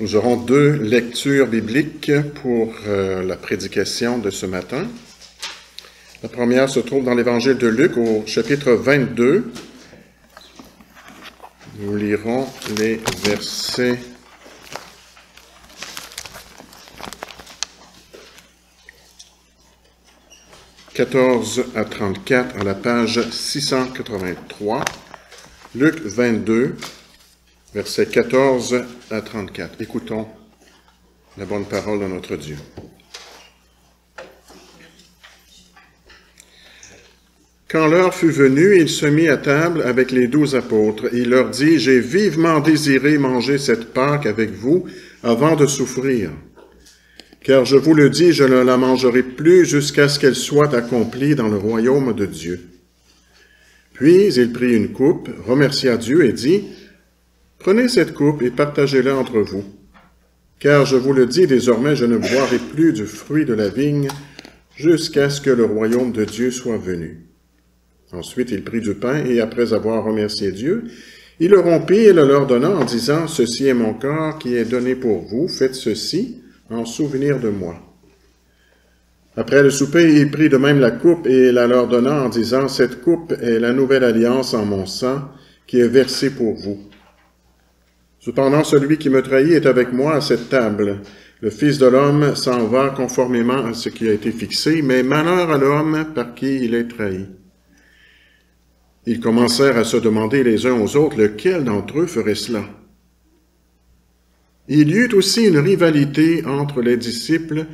Nous aurons deux lectures bibliques pour la prédication de ce matin. La première se trouve dans l'Évangile de Luc au chapitre 22. Nous lirons les versets 14 à 34 à la page 683. Luc 22, versets 14 à 34. Écoutons la bonne parole de notre Dieu. Quand l'heure fut venue, il se mit à table avec les 12 apôtres. Il leur dit, « J'ai vivement désiré manger cette Pâque avec vous avant de souffrir. Car je vous le dis, je ne la mangerai plus jusqu'à ce qu'elle soit accomplie dans le royaume de Dieu. » Puis il prit une coupe, remercia Dieu et dit, « Prenez cette coupe et partagez-la entre vous. Car je vous le dis, désormais je ne boirai plus du fruit de la vigne jusqu'à ce que le royaume de Dieu soit venu. » Ensuite il prit du pain et après avoir remercié Dieu, il le rompit et le leur donna en disant, « Ceci est mon corps qui est donné pour vous, faites ceci en souvenir de moi. » Après le souper, il prit de même la coupe et la leur donna en disant, « Cette coupe est la nouvelle alliance en mon sang qui est versée pour vous. Cependant, celui qui me trahit est avec moi à cette table. Le Fils de l'homme s'en va conformément à ce qui a été fixé, mais malheur à l'homme par qui il est trahi. » Ils commencèrent à se demander les uns aux autres lequel d'entre eux ferait cela. Il y eut aussi une rivalité entre les disciples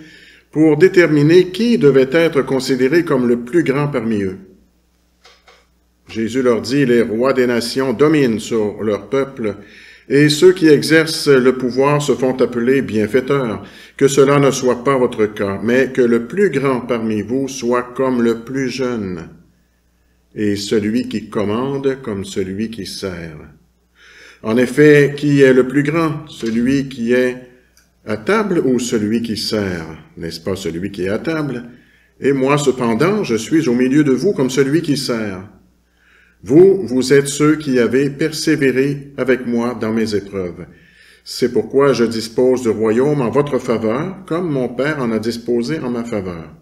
pour déterminer qui devait être considéré comme le plus grand parmi eux. Jésus leur dit, « Les rois des nations dominent sur leur peuple, et ceux qui exercent le pouvoir se font appeler bienfaiteurs. Que cela ne soit pas votre cas, mais que le plus grand parmi vous soit comme le plus jeune, et celui qui commande comme celui qui sert. En effet, qui est le plus grand, celui qui est à table ou celui qui sert? N'est-ce pas celui qui est à table? Et moi, cependant, je suis au milieu de vous comme celui qui sert. Vous êtes ceux qui avez persévéré avec moi dans mes épreuves. C'est pourquoi je dispose du royaume en votre faveur, comme mon Père en a disposé en ma faveur.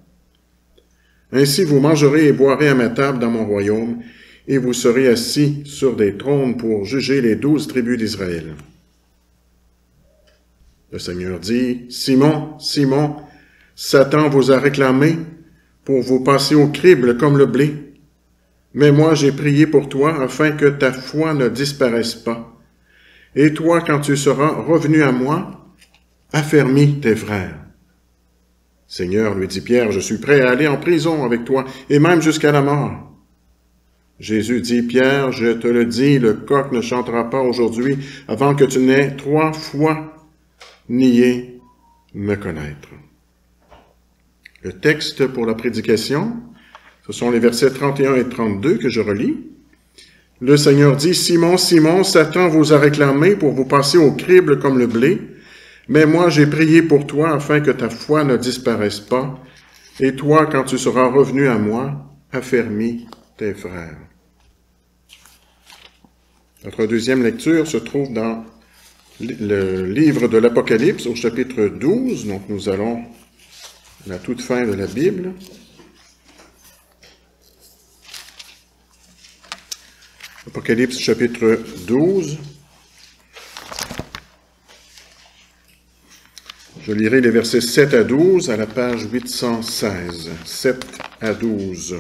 Ainsi vous mangerez et boirez à ma table dans mon royaume, et vous serez assis sur des trônes pour juger les 12 tribus d'Israël. » Le Seigneur dit, « Simon, Simon, Satan vous a réclamé pour vous passer au crible comme le blé. Mais moi j'ai prié pour toi afin que ta foi ne disparaisse pas. Et toi, quand tu seras revenu à moi, affermis tes frères. » « Seigneur, lui dit Pierre, je suis prêt à aller en prison avec toi, et même jusqu'à la mort. » Jésus dit, « Pierre, je te le dis, le coq ne chantera pas aujourd'hui avant que tu n'aies 3 fois nié me connaître. » Le texte pour la prédication, ce sont les versets 31 et 32 que je relis. Le Seigneur dit, « Simon, Simon, Satan vous a réclamé pour vous passer au crible comme le blé. Mais moi, j'ai prié pour toi afin que ta foi ne disparaisse pas, et toi, quand tu seras revenu à moi, affermis tes frères. » Notre deuxième lecture se trouve dans le livre de l'Apocalypse, au chapitre 12, donc nous allons à la toute fin de la Bible. Apocalypse, chapitre 12. Je lirai les versets 7 à 12 à la page 816. 7 à 12.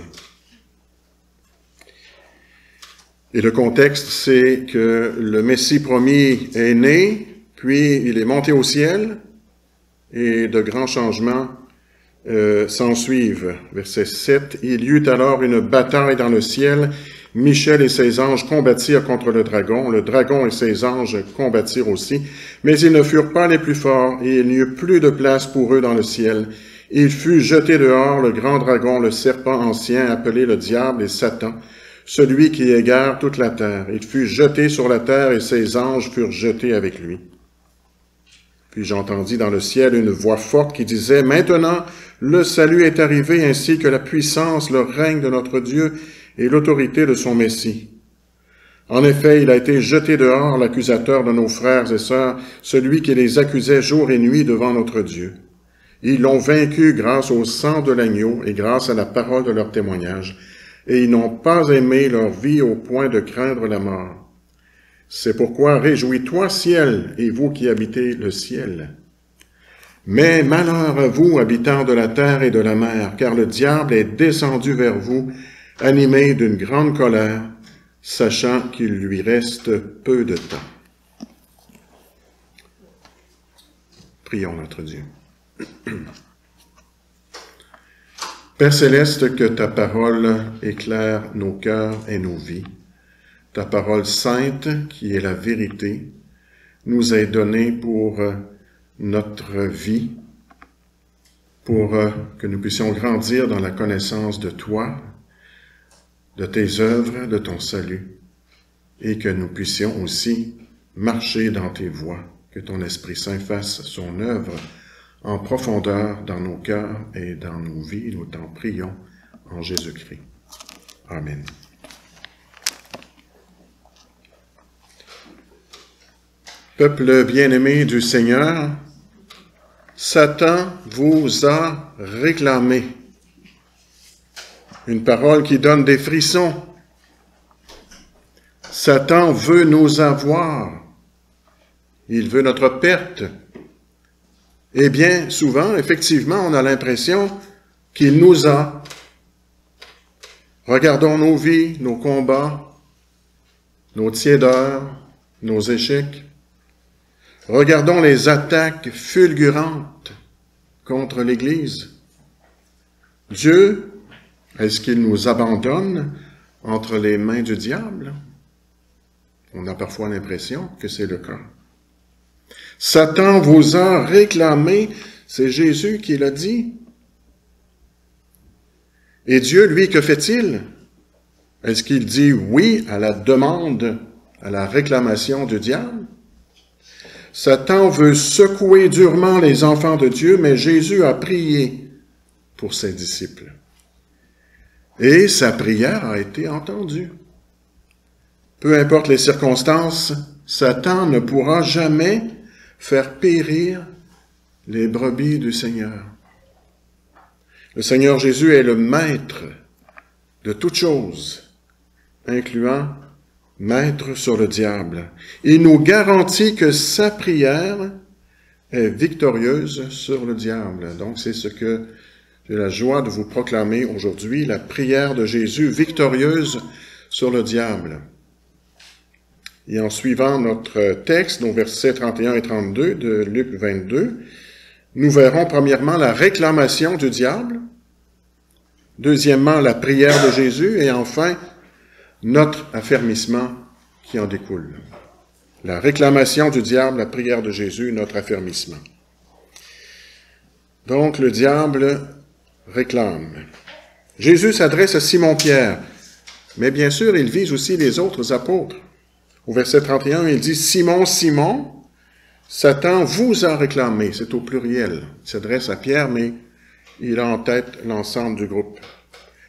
Et le contexte, c'est que le Messie promis est né, puis il est monté au ciel, et de grands changements s'ensuivent. Verset 7. « Il y eut alors une bataille dans le ciel. Michel et ses anges combattirent contre le dragon et ses anges combattirent aussi, mais ils ne furent pas les plus forts, et il n'y eut plus de place pour eux dans le ciel. Il fut jeté dehors, le grand dragon, le serpent ancien, appelé le diable et Satan, celui qui égare toute la terre. Il fut jeté sur la terre, et ses anges furent jetés avec lui. Puis j'entendis dans le ciel une voix forte qui disait, « Maintenant, le salut est arrivé, ainsi que la puissance, le règne de notre Dieu, et l'autorité de son Messie. En effet, il a été jeté dehors, l'accusateur de nos frères et sœurs, celui qui les accusait jour et nuit devant notre Dieu. Ils l'ont vaincu grâce au sang de l'agneau et grâce à la parole de leur témoignage, et ils n'ont pas aimé leur vie au point de craindre la mort. C'est pourquoi réjouis-toi, ciel, et vous qui habitez le ciel. Mais malheur à vous, habitants de la terre et de la mer, car le diable est descendu vers vous, animé d'une grande colère, sachant qu'il lui reste peu de temps. Prions notre Dieu. Père céleste, que ta parole éclaire nos cœurs et nos vies. Ta parole sainte, qui est la vérité, nous est donnée pour notre vie, pour que nous puissions grandir dans la connaissance de toi, de tes œuvres, de ton salut, et que nous puissions aussi marcher dans tes voies, que ton Esprit Saint fasse son œuvre en profondeur dans nos cœurs et dans nos vies. Nous t'en prions en Jésus-Christ. Amen. Peuple bien-aimé du Seigneur, Satan vous a réclamé. Une parole qui donne des frissons. Satan veut nous avoir. Il veut notre perte. Et bien souvent, effectivement, on a l'impression qu'il nous a. Regardons nos vies, nos combats, nos tiédeurs, nos échecs. Regardons les attaques fulgurantes contre l'Église. Dieu, est-ce qu'il nous abandonne entre les mains du diable? On a parfois l'impression que c'est le cas. Satan vous a réclamé, c'est Jésus qui l'a dit. Et Dieu, lui, que fait-il? Est-ce qu'il dit oui à la demande, à la réclamation du diable? Satan veut secouer durement les enfants de Dieu, mais Jésus a prié pour ses disciples. Et sa prière a été entendue. Peu importe les circonstances, Satan ne pourra jamais faire périr les brebis du Seigneur. Le Seigneur Jésus est le maître de toutes choses, incluant maître sur le diable. Il nous garantit que sa prière est victorieuse sur le diable. Donc, c'est ce que j'ai la joie de vous proclamer aujourd'hui, la prière de Jésus victorieuse sur le diable. Et en suivant notre texte, nos versets 31 et 32 de Luc 22, nous verrons premièrement la réclamation du diable, deuxièmement la prière de Jésus et enfin notre affermissement qui en découle. La réclamation du diable, la prière de Jésus, notre affermissement. Donc le diable réclame. Jésus s'adresse à Simon-Pierre, mais bien sûr il vise aussi les autres apôtres. Au verset 31, il dit « Simon, Simon, Satan vous a réclamé ». C'est au pluriel. Il s'adresse à Pierre, mais il a en tête l'ensemble du groupe.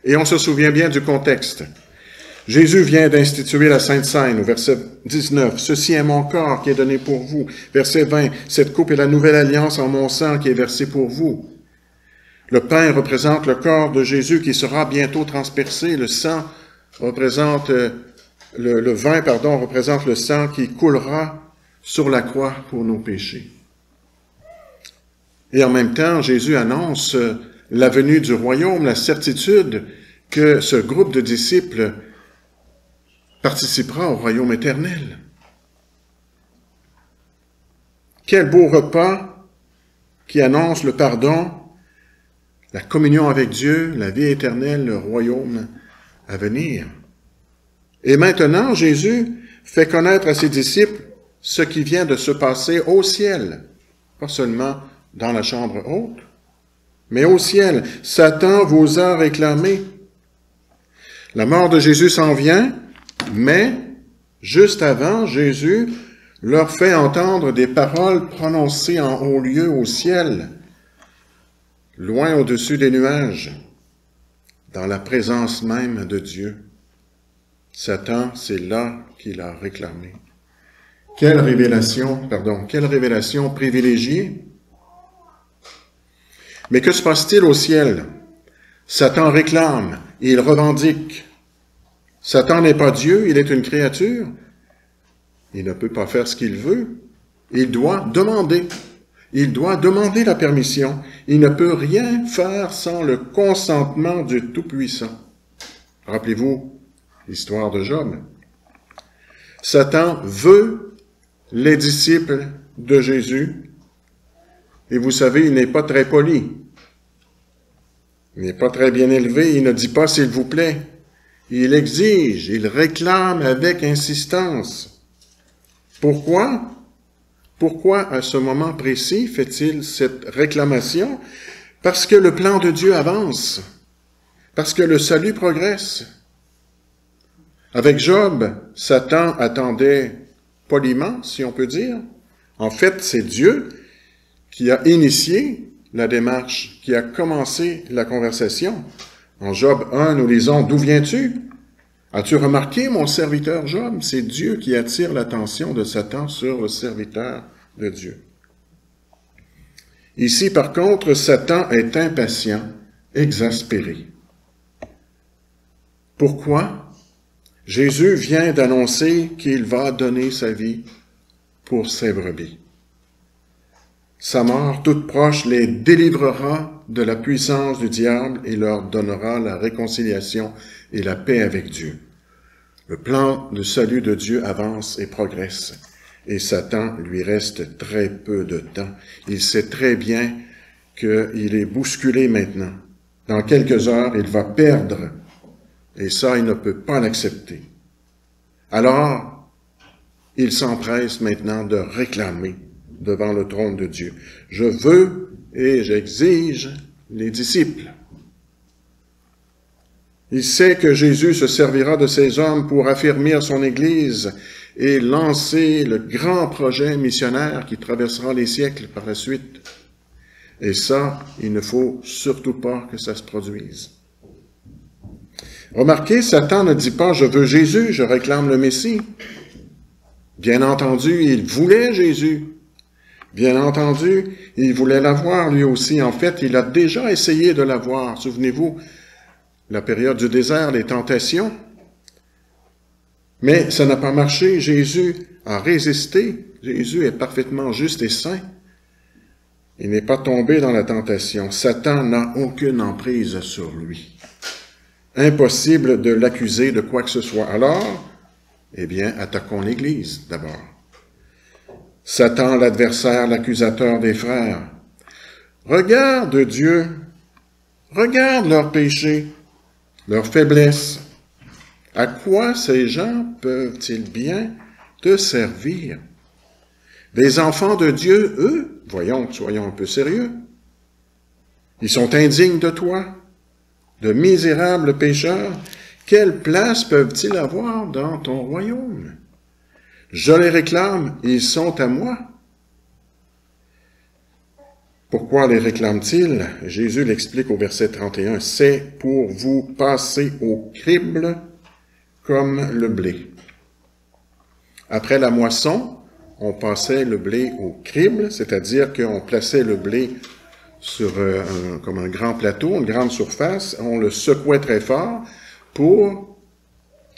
Et on se souvient bien du contexte. Jésus vient d'instituer la Sainte Seine, au verset 19. « Ceci est mon corps qui est donné pour vous. » Verset 20. « Cette coupe est la nouvelle alliance en mon sang qui est versée pour vous. » Le pain représente le corps de Jésus qui sera bientôt transpercé. Le sang représente... Le vin, représente le sang qui coulera sur la croix pour nos péchés. Et en même temps, Jésus annonce la venue du royaume, la certitude que ce groupe de disciples participera au royaume éternel. Quel beau repas qui annonce le pardon, la communion avec Dieu, la vie éternelle, le royaume à venir. Et maintenant, Jésus fait connaître à ses disciples ce qui vient de se passer au ciel, pas seulement dans la chambre haute, mais au ciel. Satan vous a réclamé. La mort de Jésus s'en vient, mais juste avant, Jésus leur fait entendre des paroles prononcées en haut lieu au ciel, loin au-dessus des nuages, dans la présence même de Dieu. Satan, c'est là qu'il a réclamé. Quelle révélation privilégiée. Mais que se passe-t-il au ciel? Satan réclame, il revendique. Satan n'est pas Dieu, il est une créature. Il ne peut pas faire ce qu'il veut. Il doit demander. Il doit demander la permission. Il ne peut rien faire sans le consentement du Tout-Puissant. Rappelez-vous l'histoire de Job. Satan veut les disciples de Jésus. Et vous savez, il n'est pas très poli. Il n'est pas très bien élevé. Il ne dit pas « s'il vous plaît ». Il exige, il réclame avec insistance. Pourquoi? Pourquoi à ce moment précis fait-il cette réclamation? Parce que le plan de Dieu avance. Parce que le salut progresse. Avec Job, Satan attendait poliment, si on peut dire. En fait, c'est Dieu qui a initié la démarche, qui a commencé la conversation. En Job 1, nous lisons « D'où viens-tu? As-tu remarqué, mon serviteur Job? » C'est Dieu qui attire l'attention de Satan sur le serviteur de Dieu. Ici, par contre, Satan est impatient, exaspéré. Pourquoi? Jésus vient d'annoncer qu'il va donner sa vie pour ses brebis. Sa mort toute proche les délivrera de la puissance du diable et leur donnera la réconciliation et la paix avec Dieu. Le plan de salut de Dieu avance et progresse, et Satan lui reste très peu de temps. Il sait très bien qu'il est bousculé maintenant. Dans quelques heures, il va perdre, et ça, il ne peut pas l'accepter. Alors, il s'empresse maintenant de réclamer devant le trône de Dieu. Je veux et j'exige les disciples. Il sait que Jésus se servira de ces hommes pour affermir son Église et lancer le grand projet missionnaire qui traversera les siècles par la suite. Et ça, il ne faut surtout pas que ça se produise. Remarquez, Satan ne dit pas « je veux Jésus, je réclame le Messie ». Bien entendu, il voulait Jésus. Bien entendu, il voulait l'avoir lui aussi. En fait, il a déjà essayé de l'avoir. Souvenez-vous, la période du désert, les tentations. Mais ça n'a pas marché. Jésus a résisté. Jésus est parfaitement juste et saint. Il n'est pas tombé dans la tentation. Satan n'a aucune emprise sur lui. Impossible de l'accuser de quoi que ce soit. Alors, eh bien, attaquons l'Église d'abord. Satan, l'adversaire, l'accusateur des frères. Regarde Dieu, regarde leurs péchés, leurs faiblesses. À quoi ces gens peuvent-ils bien te servir? Des enfants de Dieu, eux, soyons un peu sérieux. Ils sont indignes de toi, de misérables pécheurs. Quelle place peuvent-ils avoir dans ton royaume? Je les réclame, ils sont à moi. Pourquoi les réclame-t-il? Jésus l'explique au verset 31. C'est pour vous passer au crible comme le blé. Après la moisson, on passait le blé au crible, c'est-à-dire qu'on plaçait le blé sur comme un grand plateau, une grande surface, on le secouait très fort pour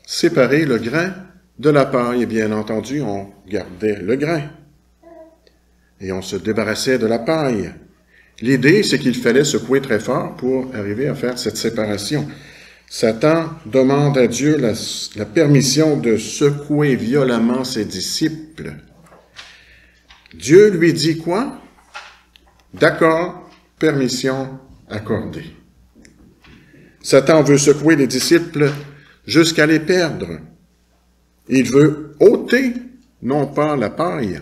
séparer le grain de la paille. Et bien entendu, on gardait le grain et on se débarrassait de la paille. L'idée, c'est qu'il fallait secouer très fort pour arriver à faire cette séparation. Satan demande à Dieu la permission de secouer violemment ses disciples. Dieu lui dit quoi? D'accord, permission accordée. Satan veut secouer les disciples jusqu'à les perdre. Il veut ôter, non pas la paille,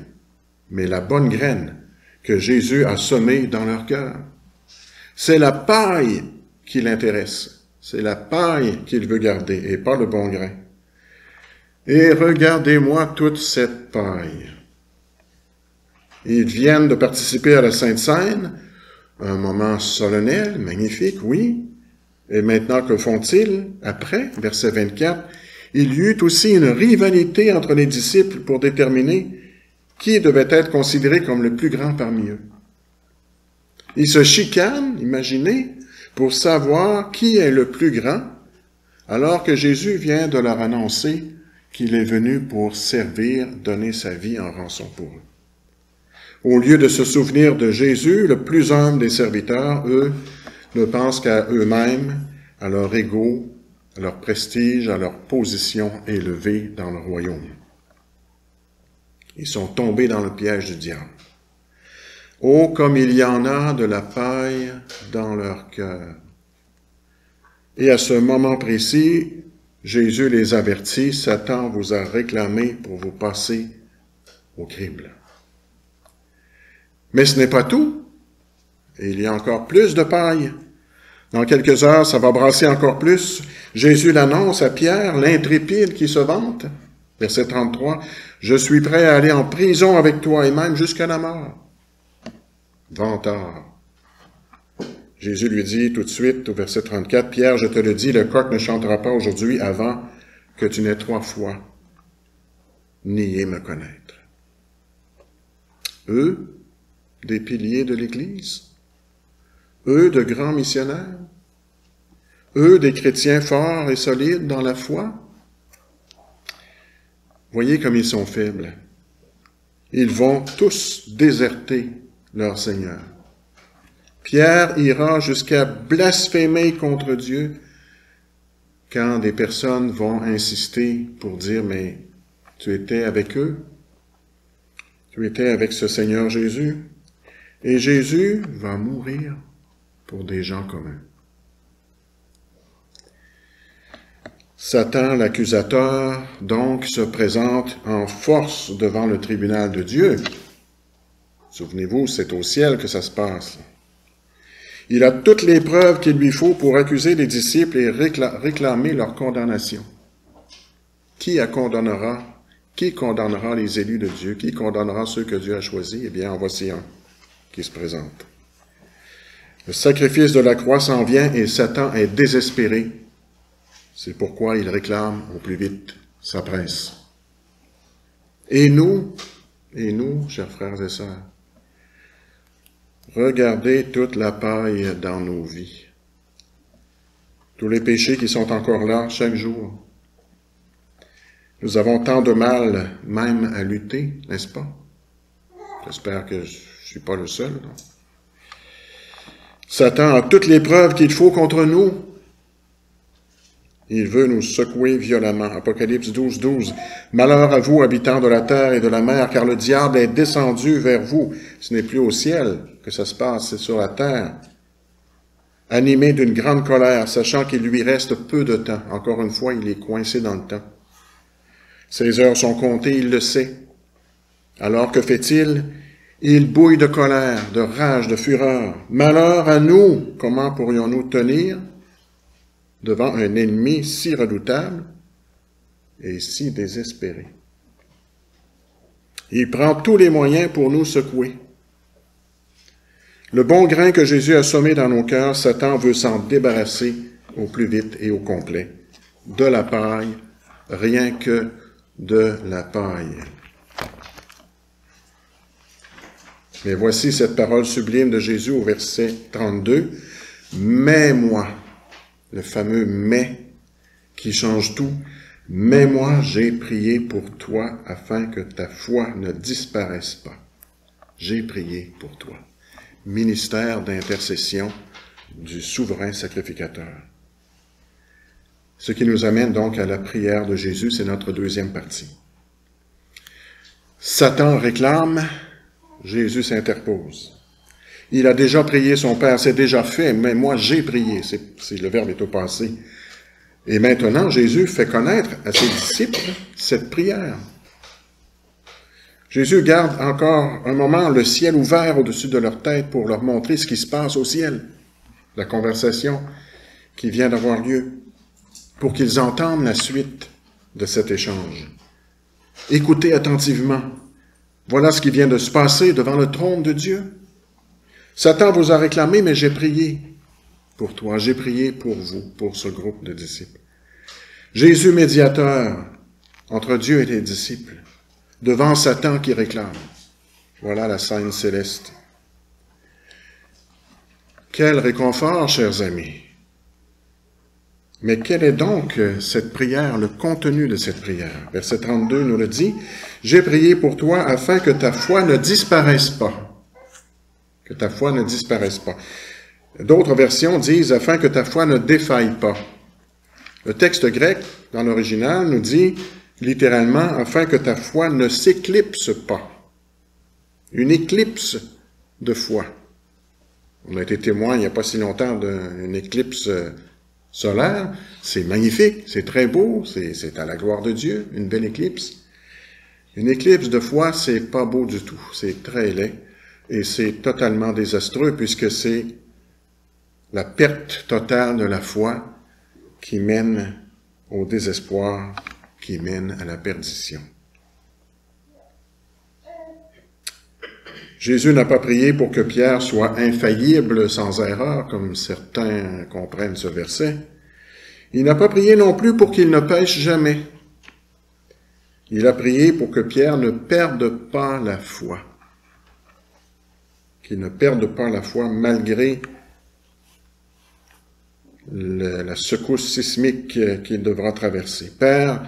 mais la bonne graine que Jésus a semée dans leur cœur. C'est la paille qui l'intéresse. C'est la paille qu'il veut garder et pas le bon grain. Et regardez-moi toute cette paille. Ils viennent de participer à la Sainte Seine, un moment solennel, magnifique, oui. Et maintenant, que font-ils après? Verset 24. il y eut aussi une rivalité entre les disciples pour déterminer qui devait être considéré comme le plus grand parmi eux. Ils se chicanent, imaginez, pour savoir qui est le plus grand, alors que Jésus vient de leur annoncer qu'il est venu pour servir, donner sa vie en rançon pour eux. Au lieu de se souvenir de Jésus, le plus humble des serviteurs, eux, ne pensent qu'à eux-mêmes, à leur ego, à leur prestige, à leur position élevée dans le royaume. Ils sont tombés dans le piège du diable. Oh, comme il y en a de la paille dans leur cœur. Et à ce moment précis, Jésus les avertit, Satan vous a réclamé pour vous passer au crible. Mais ce n'est pas tout. Il y a encore plus de paille. Dans quelques heures, ça va brasser encore plus. Jésus l'annonce à Pierre, l'intrépide qui se vante. Verset 33, « Je suis prêt à aller en prison avec toi et même jusqu'à la mort. » Vantard. Jésus lui dit tout de suite au verset 34, « Pierre, je te le dis, le coq ne chantera pas aujourd'hui avant que tu n'aies 3 fois nié me connaître. » Eux, des piliers de l'Église, eux, de grands missionnaires, eux, des chrétiens forts et solides dans la foi. Voyez comme ils sont faibles. Ils vont tous déserter leur Seigneur. Pierre ira jusqu'à blasphémer contre Dieu quand des personnes vont insister pour dire, mais tu étais avec eux, tu étais avec ce Seigneur Jésus, et Jésus va mourir pour des gens communs. Satan, l'accusateur, donc, se présente en force devant le tribunal de Dieu. Souvenez-vous, c'est au ciel que ça se passe. Il a toutes les preuves qu'il lui faut pour accuser les disciples et réclamer leur condamnation. Qui condamnera les élus de Dieu? Qui condamnera ceux que Dieu a choisis? Eh bien, en voici un qui se présente. Le sacrifice de la croix s'en vient et Satan est désespéré. C'est pourquoi il réclame au plus vite sa presse. Et nous, chers frères et sœurs, regardez toute la paille dans nos vies. Tous les péchés qui sont encore là chaque jour. Nous avons tant de mal même à lutter, n'est-ce pas? J'espère que je ne suis pas le seul. Non? Satan a toutes les preuves qu'il faut contre nous. Il veut nous secouer violemment. Apocalypse 12, 12. « Malheur à vous, habitants de la terre et de la mer, car le diable est descendu vers vous. » Ce n'est plus au ciel que ça se passe, c'est sur la terre. « Animé d'une grande colère, sachant qu'il lui reste peu de temps. » Encore une fois, il est coincé dans le temps. Ses heures sont comptées, il le sait. Alors que fait-il? Il bouille de colère, de rage, de fureur. « Malheur à nous! Comment pourrions-nous tenir devant un ennemi si redoutable et si désespéré? » Il prend tous les moyens pour nous secouer. Le bon grain que Jésus a semé dans nos cœurs, Satan veut s'en débarrasser au plus vite et au complet. De la paille, rien que de la paille. Mais voici cette parole sublime de Jésus au verset 32. « Mais moi », le fameux « mais » qui change tout, « mais moi j'ai prié pour toi afin que ta foi ne disparaisse pas. J'ai prié pour toi. » Ministère d'intercession du souverain sacrificateur. Ce qui nous amène donc à la prière de Jésus, c'est notre deuxième partie. Satan réclame, Jésus s'interpose. Il a déjà prié son Père, c'est déjà fait, mais moi j'ai prié, le verbe est au passé. Et maintenant, Jésus fait connaître à ses disciples cette prière. Jésus garde encore un moment le ciel ouvert au-dessus de leur tête pour leur montrer ce qui se passe au ciel, la conversation qui vient d'avoir lieu, pour qu'ils entendent la suite de cet échange. Écoutez attentivement. Voilà ce qui vient de se passer devant le trône de Dieu. Satan vous a réclamé, mais j'ai prié pour toi, j'ai prié pour vous, pour ce groupe de disciples. Jésus médiateur entre Dieu et les disciples, devant Satan qui réclame. Voilà la scène céleste. Quel réconfort, chers amis! Mais quelle est donc cette prière, le contenu de cette prière? Verset 32 nous le dit, « J'ai prié pour toi afin que ta foi ne disparaisse pas. » Que ta foi ne disparaisse pas. D'autres versions disent « afin que ta foi ne défaille pas ». Le texte grec, dans l'original, nous dit littéralement « afin que ta foi ne s'éclipse pas ». Une éclipse de foi. On a été témoin il n'y a pas si longtemps d'une éclipse solaire. C'est magnifique, c'est très beau, c'est à la gloire de Dieu, une belle éclipse. Une éclipse de foi, c'est pas beau du tout, c'est très laid et c'est totalement désastreux puisque c'est la perte totale de la foi qui mène au désespoir, qui mène à la perdition. Jésus n'a pas prié pour que Pierre soit infaillible, sans erreur, comme certains comprennent ce verset. Il n'a pas prié non plus pour qu'il ne pêche jamais. Il a prié pour que Pierre ne perde pas la foi. Qu'il ne perde pas la foi malgré la secousse sismique qu'il devra traverser. Père,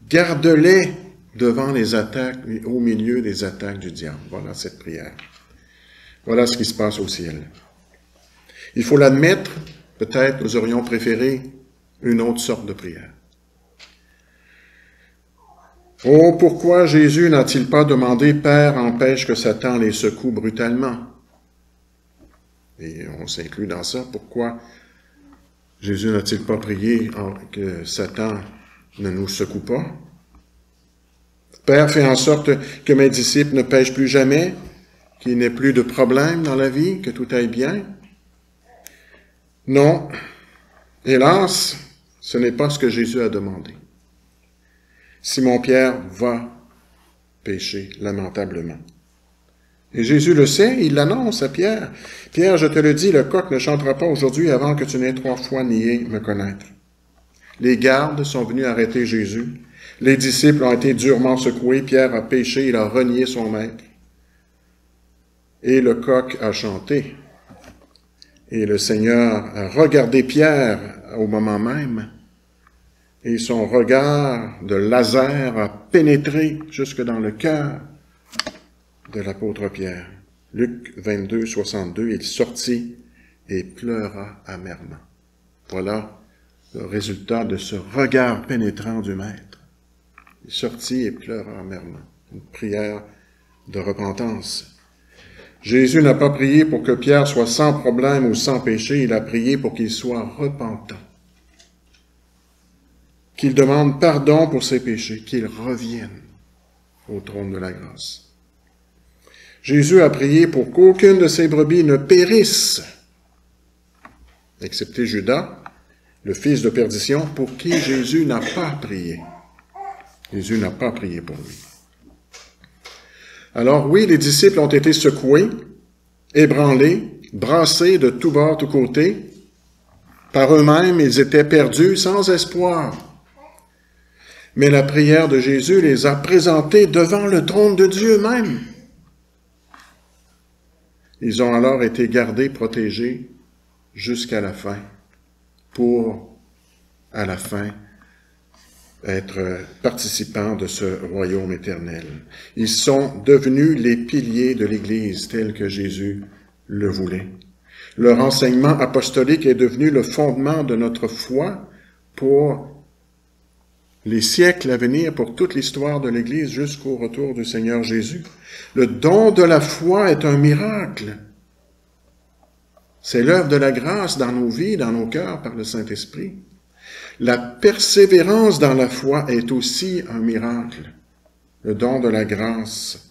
garde-les devant les attaques, au milieu des attaques du diable. Voilà cette prière. Voilà ce qui se passe au ciel. Il faut l'admettre, peut-être nous aurions préféré une autre sorte de prière. Oh, pourquoi Jésus n'a-t-il pas demandé « Père, empêche que Satan les secoue brutalement » Et on s'inclut dans ça. Pourquoi Jésus n'a-t-il pas prié que Satan ne nous secoue pas? Père, fais en sorte que mes disciples ne pêchent plus jamais, qu'il n'ait plus de problème dans la vie, que tout aille bien. Non, hélas, ce n'est pas ce que Jésus a demandé. Simon-Pierre va pécher lamentablement. Et Jésus le sait, il l'annonce à Pierre. « Pierre, je te le dis, le coq ne chantera pas aujourd'hui avant que tu n'aies 3 fois nié me connaître. » Les gardes sont venus arrêter Jésus. Les disciples ont été durement secoués. Pierre a péché, il a renié son maître. Et le coq a chanté. Et le Seigneur a regardé Pierre au moment même. Et son regard de laser a pénétré jusque dans le cœur de l'apôtre Pierre. Luc 22, 62, il sortit et pleura amèrement. Voilà le résultat de ce regard pénétrant du Maître. Il sortit et pleura amèrement. Une prière de repentance. Jésus n'a pas prié pour que Pierre soit sans problème ou sans péché, il a prié pour qu'il soit repentant. Qu'il demande pardon pour ses péchés, qu'il revienne au trône de la grâce. Jésus a prié pour qu'aucune de ses brebis ne périsse, excepté Judas, le fils de perdition, pour qui Jésus n'a pas prié. Jésus n'a pas prié pour lui. Alors oui, les disciples ont été secoués, ébranlés, brassés de tous bords, tous côtés. Par eux-mêmes, ils étaient perdus, sans espoir. Mais la prière de Jésus les a présentés devant le trône de Dieu même. Ils ont alors été gardés, protégés jusqu'à la fin, pour, à la fin, être participants de ce royaume éternel. Ils sont devenus les piliers de l'Église, tel que Jésus le voulait. Leur enseignement apostolique est devenu le fondement de notre foi pour les siècles à venir, pour toute l'histoire de l'Église jusqu'au retour du Seigneur Jésus. Le don de la foi est un miracle. C'est l'œuvre de la grâce dans nos vies, dans nos cœurs, par le Saint-Esprit. La persévérance dans la foi est aussi un miracle. Le don de la grâce,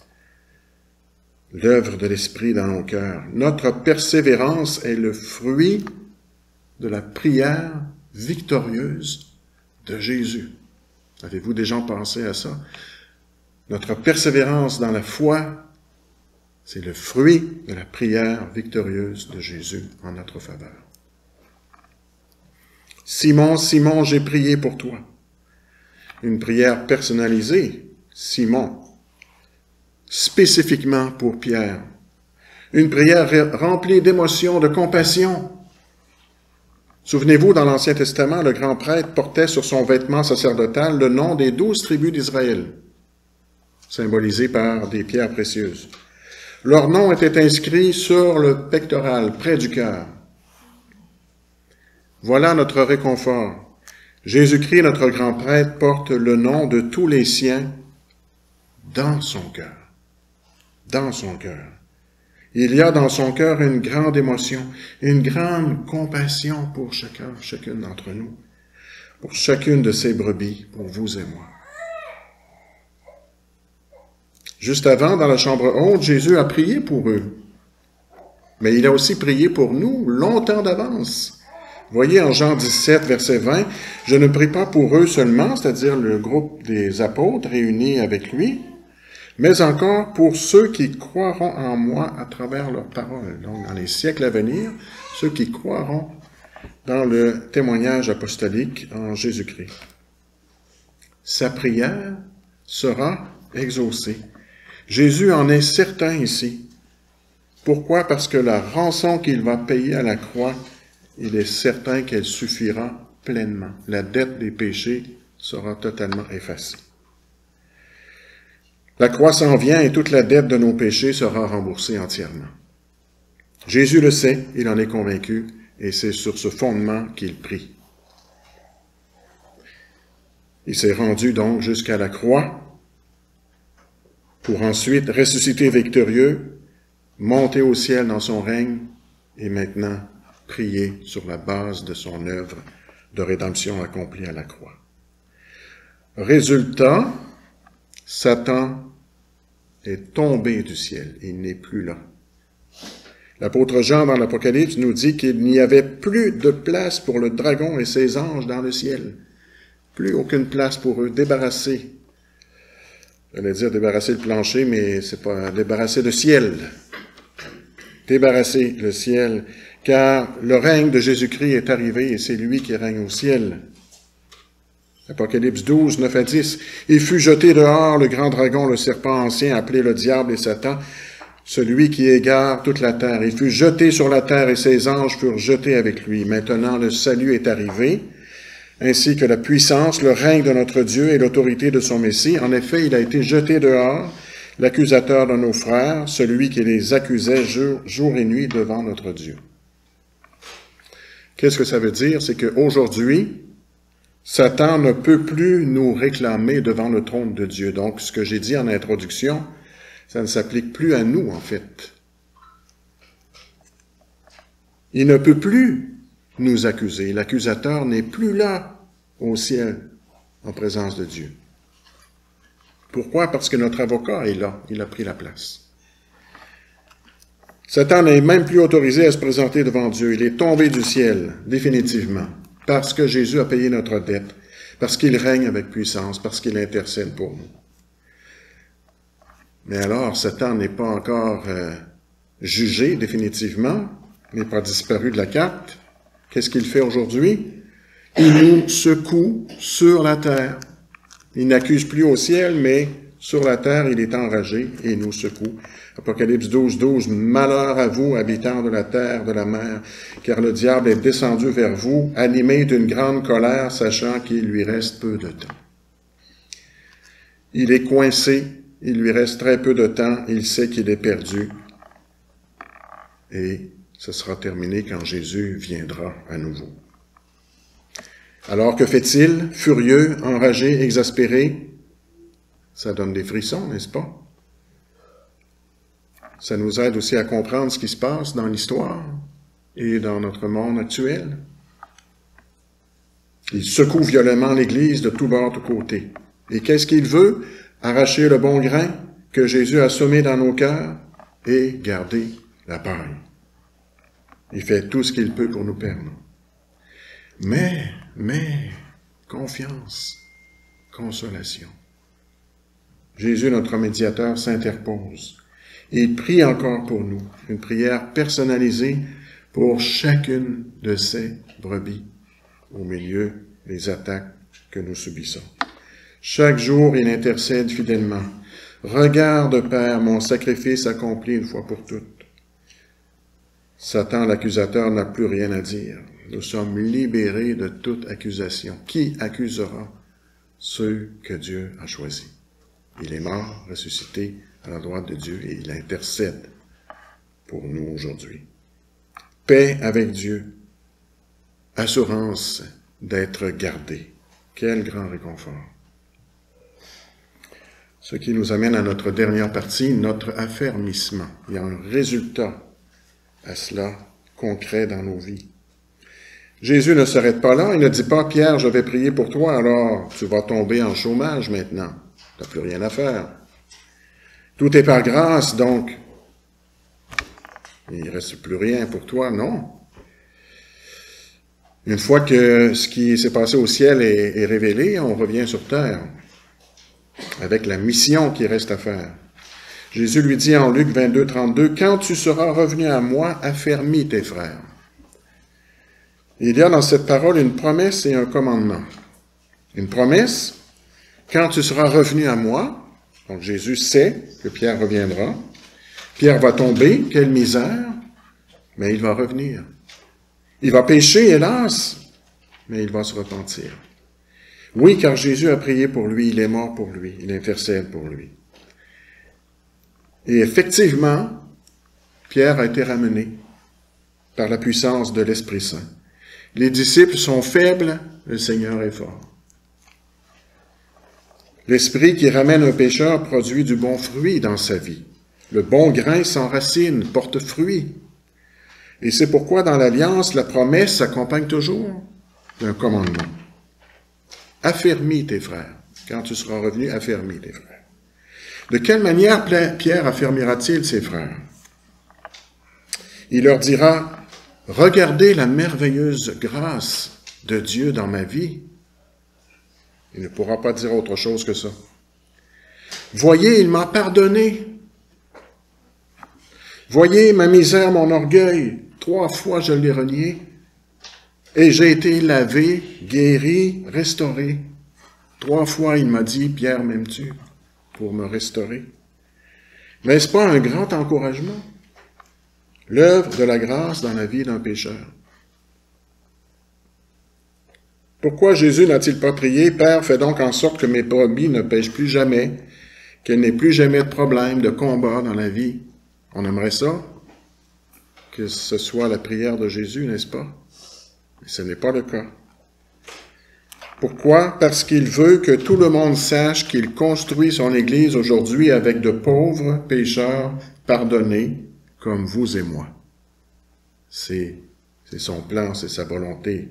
l'œuvre de l'Esprit dans nos cœurs. Notre persévérance est le fruit de la prière victorieuse de Jésus. Avez-vous déjà pensé à ça? Notre persévérance dans la foi, c'est le fruit de la prière victorieuse de Jésus en notre faveur. Simon, Simon, j'ai prié pour toi. une prière personnalisée, Simon, spécifiquement pour Pierre. Une prière remplie d'émotion, de compassion. Souvenez-vous, dans l'Ancien Testament, le grand prêtre portait sur son vêtement sacerdotal le nom des 12 tribus d'Israël, symbolisées par des pierres précieuses. Leur nom était inscrit sur le pectoral, près du cœur. Voilà notre réconfort. Jésus-Christ, notre grand prêtre, porte le nom de tous les siens dans son cœur. Dans son cœur. Il y a dans son cœur une grande émotion, une grande compassion pour chacune d'entre nous, pour chacune de ces brebis, pour vous et moi. Juste avant, dans la chambre haute, Jésus a prié pour eux. Mais il a aussi prié pour nous longtemps d'avance. Voyez en Jean 17, verset 20, « Je ne prie pas pour eux seulement, c'est-à-dire le groupe des apôtres réunis avec lui, mais encore pour ceux qui croiront en moi à travers leurs paroles. » Donc, dans les siècles à venir, ceux qui croiront dans le témoignage apostolique en Jésus-Christ. Sa prière sera exaucée. Jésus en est certain ici. Pourquoi? Parce que la rançon qu'il va payer à la croix, il est certain qu'elle suffira pleinement. La dette des péchés sera totalement effacée. La croix s'en vient et toute la dette de nos péchés sera remboursée entièrement. Jésus le sait, il en est convaincu, et c'est sur ce fondement qu'il prie. Il s'est rendu donc jusqu'à la croix pour ensuite ressusciter victorieux, monter au ciel dans son règne et maintenant prier sur la base de son œuvre de rédemption accomplie à la croix. Résultat, Satan est tombé du ciel, il n'est plus là. L'apôtre Jean dans l'Apocalypse nous dit qu'il n'y avait plus de place pour le dragon et ses anges dans le ciel. Plus aucune place pour eux, débarrassés. J'allais dire débarrasser le plancher, mais c'est pas débarrasser le ciel. Débarrasser le ciel, car le règne de Jésus-Christ est arrivé et c'est lui qui règne au ciel. Apocalypse 12, 9 à 10. « Il fut jeté dehors le grand dragon, le serpent ancien, appelé le diable et Satan, celui qui égare toute la terre. Il fut jeté sur la terre et ses anges furent jetés avec lui. Maintenant le salut est arrivé, ainsi que la puissance, le règne de notre Dieu et l'autorité de son Messie. En effet, il a été jeté dehors, l'accusateur de nos frères, celui qui les accusait jour et nuit devant notre Dieu. » Qu'est-ce que ça veut dire? C'est qu'aujourd'hui, Satan ne peut plus nous réclamer devant le trône de Dieu. Donc, ce que j'ai dit en introduction, ça ne s'applique plus à nous, en fait. Il ne peut plus nous accuser. L'accusateur n'est plus là, au ciel, en présence de Dieu. Pourquoi? Parce que notre avocat est là. Il a pris la place. Satan n'est même plus autorisé à se présenter devant Dieu. Il est tombé du ciel, définitivement, parce que Jésus a payé notre dette, parce qu'il règne avec puissance, parce qu'il intercède pour nous. Mais alors, Satan n'est pas encore jugé définitivement, n'est pas disparu de la carte. Qu'est-ce qu'il fait aujourd'hui? Il nous secoue sur la terre. Il n'accuse plus au ciel, mais sur la terre, il est enragé et nous secoue. Apocalypse 12, 12. « Malheur à vous, habitants de la terre, de la mer, car le diable est descendu vers vous, animé d'une grande colère, sachant qu'il lui reste peu de temps. » Il est coincé, il lui reste très peu de temps, il sait qu'il est perdu. Et ce sera terminé quand Jésus viendra à nouveau. Alors que fait-il? Furieux, enragé, exaspéré? Ça donne des frissons, n'est-ce pas? Ça nous aide aussi à comprendre ce qui se passe dans l'histoire et dans notre monde actuel. Il secoue violemment l'Église de tous bords, de tous côtés. Et qu'est-ce qu'il veut? Arracher le bon grain que Jésus a semé dans nos cœurs et garder la paille. Il fait tout ce qu'il peut pour nous perdre. Mais, confiance, consolation. Jésus, notre médiateur, s'interpose. Il prie encore pour nous, une prière personnalisée pour chacune de ces brebis au milieu des attaques que nous subissons. Chaque jour, il intercède fidèlement. Regarde, Père, mon sacrifice accompli une fois pour toutes. Satan, l'accusateur, n'a plus rien à dire. Nous sommes libérés de toute accusation. Qui accusera ceux que Dieu a choisis? Il est mort, ressuscité à la droite de Dieu et il intercède pour nous aujourd'hui. Paix avec Dieu, assurance d'être gardé. Quel grand réconfort! Ce qui nous amène à notre dernière partie, notre affermissement. Il y a un résultat à cela concret dans nos vies. Jésus ne s'arrête pas là, il ne dit pas « Pierre, je vais prier pour toi, alors tu vas tomber en chômage maintenant. Tu n'as plus rien à faire. Tout est par grâce, donc il ne reste plus rien pour toi. » Non. Une fois que ce qui s'est passé au ciel est révélé, on revient sur terre avec la mission qui reste à faire. Jésus lui dit en Luc 22, 32, « Quand tu seras revenu à moi, affermis tes frères. » Il y a dans cette parole une promesse et un commandement. Une promesse, quand tu seras revenu à moi, donc Jésus sait que Pierre reviendra, Pierre va tomber, quelle misère, mais il va revenir. Il va pécher, hélas, mais il va se repentir. Oui, car Jésus a prié pour lui, il est mort pour lui, il intercède pour lui. Et effectivement, Pierre a été ramené par la puissance de l'Esprit Saint. Les disciples sont faibles, le Seigneur est fort. L'Esprit qui ramène un pécheur produit du bon fruit dans sa vie. Le bon grain s'enracine, porte fruit. Et c'est pourquoi dans l'Alliance, la promesse s'accompagne toujours d'un commandement. Affermis tes frères. Quand tu seras revenu, affermis tes frères. De quelle manière Pierre affermira-t-il ses frères? Il leur dira, « Regardez la merveilleuse grâce de Dieu dans ma vie. » Il ne pourra pas dire autre chose que ça. « Voyez, il m'a pardonné. Voyez ma misère, mon orgueil. 3 fois je l'ai renié. Et j'ai été lavé, guéri, restauré. 3 fois il m'a dit, « Pierre, m'aimes-tu? » pour me restaurer. N'est-ce pas un grand encouragement? L'œuvre de la grâce dans la vie d'un pécheur. Pourquoi Jésus n'a-t-il pas prié, « Père, fais donc en sorte que mes brebis ne pêchent plus jamais, qu'il n'ait plus jamais de problème, de combat dans la vie? » On aimerait ça, que ce soit la prière de Jésus, n'est-ce pas? Mais ce n'est pas le cas. Pourquoi? Parce qu'il veut que tout le monde sache qu'il construit son Église aujourd'hui avec de pauvres pécheurs pardonnés comme vous et moi. C'est son plan, c'est sa volonté.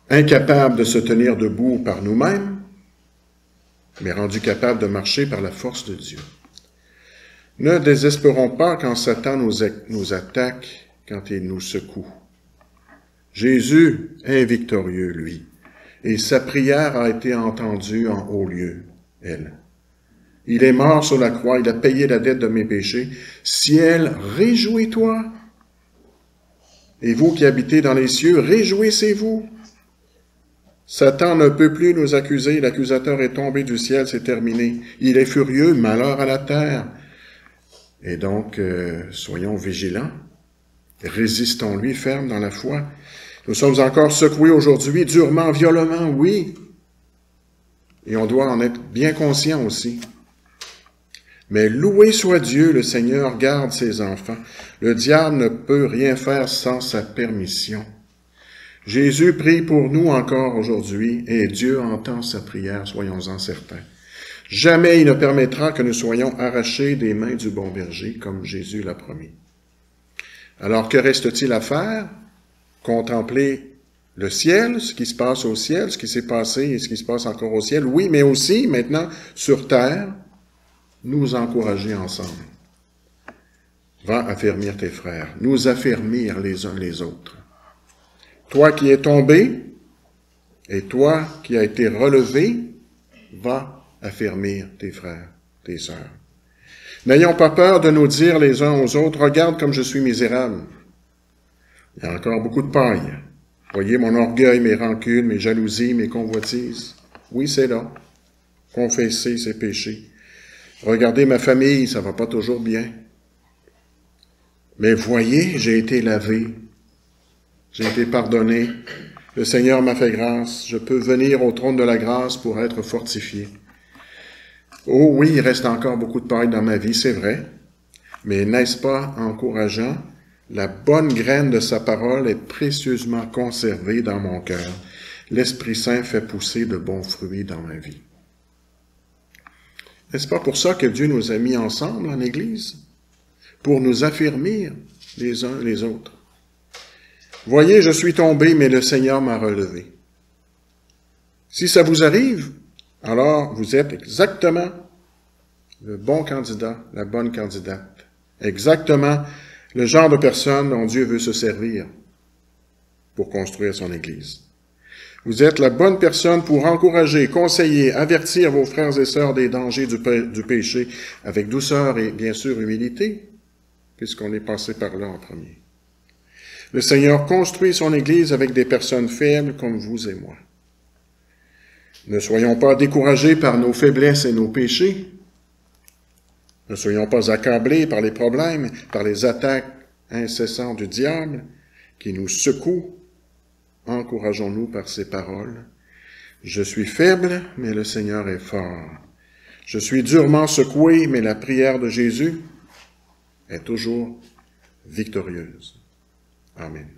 Incapable de se tenir debout par nous-mêmes, mais rendu capable de marcher par la force de Dieu. Ne désespérons pas quand Satan nous attaque, quand il nous secoue. Jésus est victorieux, lui, et sa prière a été entendue en haut lieu, elle. Il est mort sur la croix, il a payé la dette de mes péchés. Ciel, réjouis-toi. Et vous qui habitez dans les cieux, réjouissez-vous. Satan ne peut plus nous accuser, l'accusateur est tombé du ciel, c'est terminé. Il est furieux, malheur à la terre. Et donc, soyons vigilants, résistons-lui ferme dans la foi. Nous sommes encore secoués aujourd'hui, durement, violemment, oui. Et on doit en être bien conscient aussi. Mais loué soit Dieu, le Seigneur garde ses enfants. Le diable ne peut rien faire sans sa permission. Jésus prie pour nous encore aujourd'hui, et Dieu entend sa prière, soyons-en certains. Jamais il ne permettra que nous soyons arrachés des mains du bon berger, comme Jésus l'a promis. Alors, que reste-t-il à faire? Contempler le ciel, ce qui se passe au ciel, ce qui s'est passé et ce qui se passe encore au ciel, oui, mais aussi, maintenant, sur terre, nous encourager ensemble. Va affermir tes frères, nous affermir les uns les autres. Toi qui es tombé, et toi qui as été relevé, va affermir tes frères, tes sœurs. N'ayons pas peur de nous dire les uns aux autres, regarde comme je suis misérable. Il y a encore beaucoup de paille. Voyez mon orgueil, mes rancunes, mes jalousies, mes convoitises. Oui, c'est là. Confesser ses péchés. Regardez ma famille, ça va pas toujours bien. Mais voyez, j'ai été lavé. J'ai été pardonné. Le Seigneur m'a fait grâce. Je peux venir au trône de la grâce pour être fortifié. Oh oui, il reste encore beaucoup de paille dans ma vie, c'est vrai. Mais n'est-ce pas encourageant? La bonne graine de sa parole est précieusement conservée dans mon cœur. L'Esprit Saint fait pousser de bons fruits dans ma vie. N'est-ce pas pour ça que Dieu nous a mis ensemble en Église? Pour nous affermir les uns les autres. Voyez, je suis tombé, mais le Seigneur m'a relevé. Si ça vous arrive, alors vous êtes exactement le bon candidat, la bonne candidate. Exactement le genre de personne dont Dieu veut se servir pour construire son Église. Vous êtes la bonne personne pour encourager, conseiller, avertir vos frères et sœurs des dangers du péché avec douceur et bien sûr humilité, puisqu'on est passé par là en premier. Le Seigneur construit son Église avec des personnes faibles comme vous et moi. Ne soyons pas découragés par nos faiblesses et nos péchés. Ne soyons pas accablés par les problèmes, par les attaques incessantes du diable qui nous secouent. Encourageons-nous par ces paroles. Je suis faible, mais le Seigneur est fort. Je suis durement secoué, mais la prière de Jésus est toujours victorieuse. Amen.